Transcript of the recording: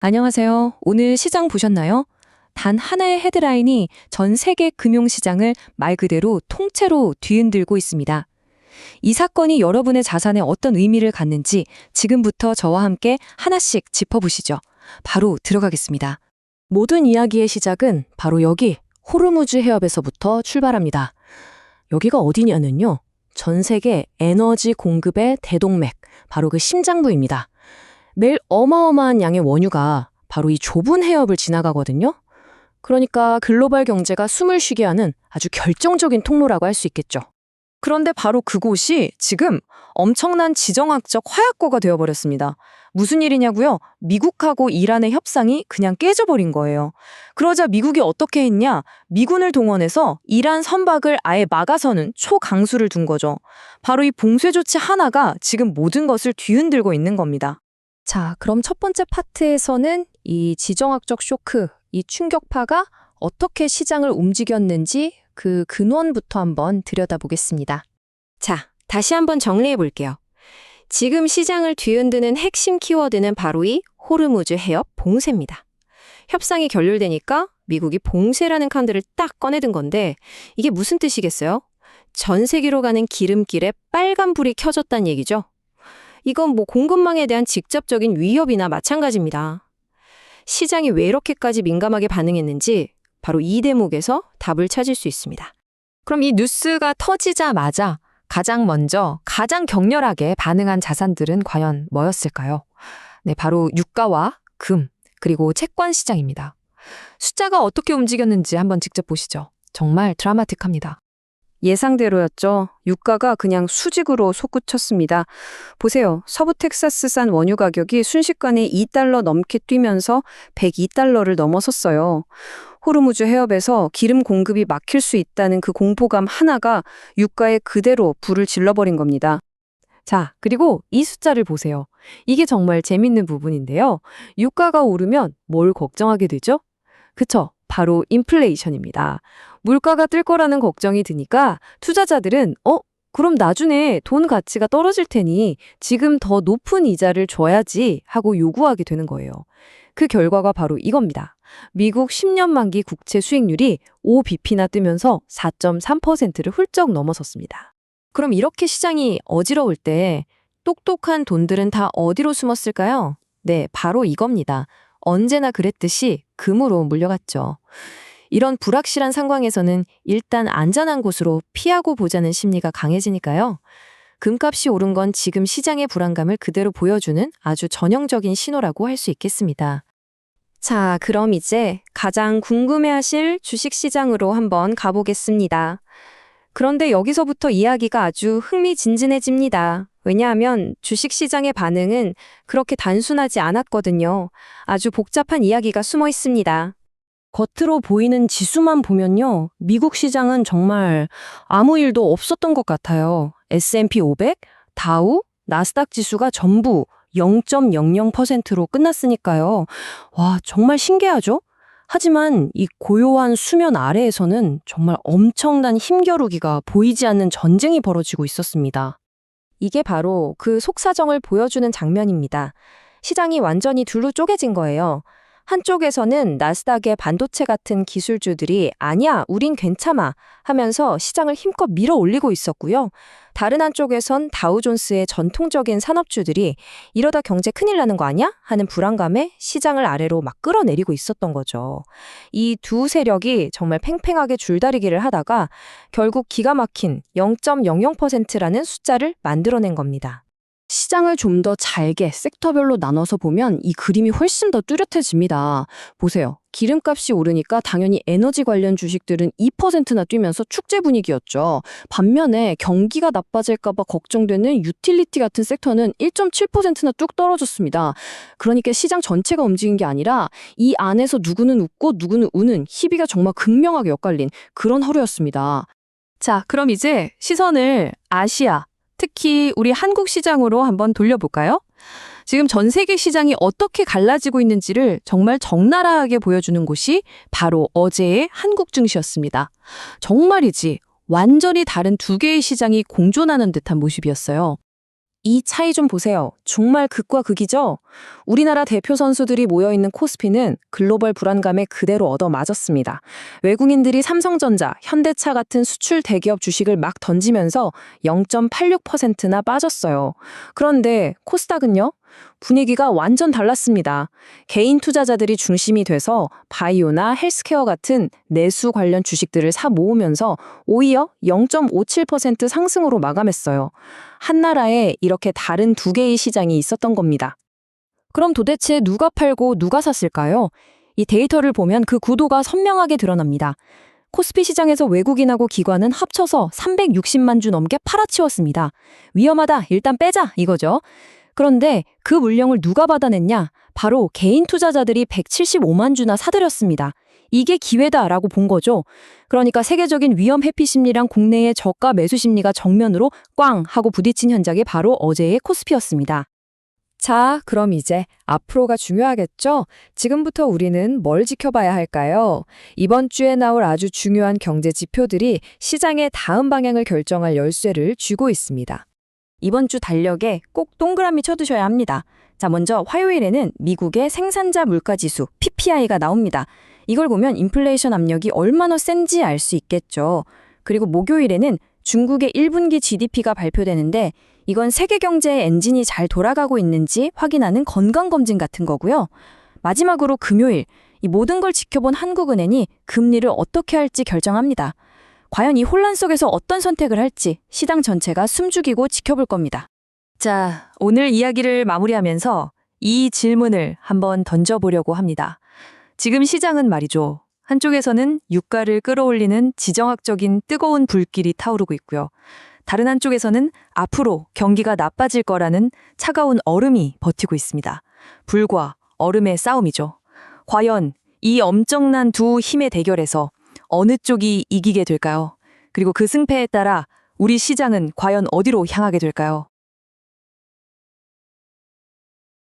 안녕하세요. 오늘 시장 보셨나요? 단 하나의 헤드라인이 전 세계 금융시장을 말 그대로 통째로 뒤흔들고 있습니다. 이 사건이 여러분의 자산에 어떤 의미를 갖는지 지금부터 저와 함께 하나씩 짚어보시죠. 바로 들어가겠습니다. 모든 이야기의 시작은 바로 여기 호르무즈 해협에서부터 출발합니다. 여기가 어디냐면요. 전 세계 에너지 공급의 대동맥, 바로 그 심장부입니다. 매일 어마어마한 양의 원유가 바로 이 좁은 해협을 지나가거든요. 그러니까 글로벌 경제가 숨을 쉬게 하는 아주 결정적인 통로라고 할 수 있겠죠. 그런데 바로 그곳이 지금 엄청난 지정학적 화약고가 되어버렸습니다. 무슨 일이냐고요? 미국하고 이란의 협상이 그냥 깨져버린 거예요. 그러자 미국이 어떻게 했냐? 미군을 동원해서 이란 선박을 아예 막아서는 초강수를 둔 거죠. 바로 이 봉쇄 조치 하나가 지금 모든 것을 뒤흔들고 있는 겁니다. 자, 그럼 첫 번째 파트에서는 이 지정학적 쇼크, 이 충격파가 어떻게 시장을 움직였는지 그 근원부터 한번 들여다보겠습니다. 자, 다시 한번 정리해 볼게요. 지금 시장을 뒤흔드는 핵심 키워드는 바로 이 호르무즈 해협 봉쇄입니다. 협상이 결렬되니까 미국이 봉쇄라는 카드를 딱 꺼내든 건데 이게 무슨 뜻이겠어요? 전 세계로 가는 기름길에 빨간 불이 켜졌다는 얘기죠. 이건 공급망에 대한 직접적인 위협이나 마찬가지입니다. 시장이 왜 이렇게까지 민감하게 반응했는지 바로 이 대목에서 답을 찾을 수 있습니다. 그럼 이 뉴스가 터지자마자 가장 먼저 가장 격렬하게 반응한 자산들은 과연 뭐였을까요? 네, 바로 유가와 금, 그리고 채권 시장입니다. 숫자가 어떻게 움직였는지 한번 직접 보시죠. 정말 드라마틱합니다. 예상대로였죠. 유가가 그냥 수직으로 솟구쳤습니다. 보세요. 서부 텍사스산 원유 가격이 순식간에 $2 넘게 뛰면서 $102를 넘어섰어요. 호르무즈 해협에서 기름 공급이 막힐 수 있다는 그 공포감 하나가 유가에 그대로 불을 질러버린 겁니다. 자, 그리고 이 숫자를 보세요. 이게 정말 재밌는 부분인데요. 유가가 오르면 뭘 걱정하게 되죠? 그쵸? 바로 인플레이션입니다. 물가가 뜰 거라는 걱정이 드니까 투자자들은 그럼 나중에 돈 가치가 떨어질 테니 지금 더 높은 이자를 줘야지 하고 요구하게 되는 거예요. 그 결과가 바로 이겁니다. 미국 10년 만기 국채 수익률이 5bp나 뜨면서 4.3%를 훌쩍 넘어섰습니다. 그럼 이렇게 시장이 어지러울 때 똑똑한 돈들은 다 어디로 숨었을까요? 네, 바로 이겁니다. 언제나 그랬듯이 금으로 물려갔죠. 이런 불확실한 상황에서는 일단 안전한 곳으로 피하고 보자는 심리가 강해지니까요. 금값이 오른 건 지금 시장의 불안감을 그대로 보여주는 아주 전형적인 신호라고 할 수 있겠습니다. 자, 그럼 이제 가장 궁금해하실 주식시장으로 한번 가보겠습니다. 그런데 여기서부터 이야기가 아주 흥미진진해집니다. 왜냐하면 주식시장의 반응은 그렇게 단순하지 않았거든요. 아주 복잡한 이야기가 숨어 있습니다. 겉으로 보이는 지수만 보면요. 미국 시장은 정말 아무 일도 없었던 것 같아요. S&P 500, 다우, 나스닥 지수가 전부 0.00%로 끝났으니까요. 와, 정말 신기하죠? 하지만 이 고요한 수면 아래에서는 정말 엄청난 힘겨루기가 보이지 않는 전쟁이 벌어지고 있었습니다. 이게 바로 그 속사정을 보여주는 장면입니다. 시장이 완전히 둘로 쪼개진 거예요. 한쪽에서는 나스닥의 반도체 같은 기술주들이 아니야, 우린 괜찮아 하면서 시장을 힘껏 밀어 올리고 있었고요. 다른 한쪽에선 다우존스의 전통적인 산업주들이 이러다 경제 큰일 나는 거 아니야? 하는 불안감에 시장을 아래로 막 끌어내리고 있었던 거죠. 이 두 세력이 정말 팽팽하게 줄다리기를 하다가 결국 기가 막힌 0.00%라는 숫자를 만들어낸 겁니다. 시장을 좀 더 잘게 섹터별로 나눠서 보면 이 그림이 훨씬 더 뚜렷해집니다. 보세요. 기름값이 오르니까 당연히 에너지 관련 주식들은 2%나 뛰면서 축제 분위기였죠. 반면에 경기가 나빠질까 봐 걱정되는 유틸리티 같은 섹터는 1.7%나 뚝 떨어졌습니다. 그러니까 시장 전체가 움직인 게 아니라 이 안에서 누구는 웃고 누구는 우는 희비가 정말 극명하게 엇갈린 그런 하루였습니다. 자, 그럼 이제 시선을 아시아, 특히 우리 한국 시장으로 한번 돌려볼까요? 지금 전 세계 시장이 어떻게 갈라지고 있는지를 정말 적나라하게 보여주는 곳이 바로 어제의 한국 증시였습니다. 정말이지 완전히 다른 두 개의 시장이 공존하는 듯한 모습이었어요. 이 차이 좀 보세요. 정말 극과 극이죠? 우리나라 대표 선수들이 모여있는 코스피는 글로벌 불안감에 그대로 얻어맞았습니다. 외국인들이 삼성전자, 현대차 같은 수출 대기업 주식을 막 던지면서 0.86%나 빠졌어요. 그런데 코스닥은요? 분위기가 완전 달랐습니다. 개인 투자자들이 중심이 돼서 바이오나 헬스케어 같은 내수 관련 주식들을 사 모으면서 오히려 0.57% 상승으로 마감했어요. 한 나라에 이렇게 다른 두 개의 시장이 있었던 겁니다. 그럼 도대체 누가 팔고 누가 샀을까요? 이 데이터를 보면 그 구도가 선명하게 드러납니다. 코스피 시장에서 외국인하고 기관은 합쳐서 360만 주 넘게 팔아치웠습니다. 위험하다, 일단 빼자 이거죠. 그런데 그 물량을 누가 받아냈냐? 바로 개인 투자자들이 175만 주나 사들였습니다. 이게 기회다라고 본 거죠. 그러니까 세계적인 위험 회피 심리랑 국내의 저가 매수 심리가 정면으로 꽝 하고 부딪힌 현장이 바로 어제의 코스피였습니다. 자, 그럼 이제 앞으로가 중요하겠죠? 지금부터 우리는 뭘 지켜봐야 할까요? 이번 주에 나올 아주 중요한 경제 지표들이 시장의 다음 방향을 결정할 열쇠를 쥐고 있습니다. 이번 주 달력에 꼭 동그라미 쳐두셔야 합니다. 자, 먼저 화요일에는 미국의 생산자 물가지수 PPI가 나옵니다. 이걸 보면 인플레이션 압력이 얼마나 센지 알 수 있겠죠. 그리고 목요일에는 중국의 1분기 GDP가 발표되는데 이건 세계 경제의 엔진이 잘 돌아가고 있는지 확인하는 건강검진 같은 거고요. 마지막으로 금요일, 이 모든 걸 지켜본 한국은행이 금리를 어떻게 할지 결정합니다. 과연 이 혼란 속에서 어떤 선택을 할지 시장 전체가 숨죽이고 지켜볼 겁니다. 자, 오늘 이야기를 마무리하면서 이 질문을 한번 던져보려고 합니다. 지금 시장은 말이죠. 한쪽에서는 유가를 끌어올리는 지정학적인 뜨거운 불길이 타오르고 있고요. 다른 한쪽에서는 앞으로 경기가 나빠질 거라는 차가운 얼음이 버티고 있습니다. 불과 얼음의 싸움이죠. 과연 이 엄청난 두 힘의 대결에서 어느 쪽이 이기게 될까요? 그리고 그 승패에 따라 우리 시장은 과연 어디로 향하게 될까요?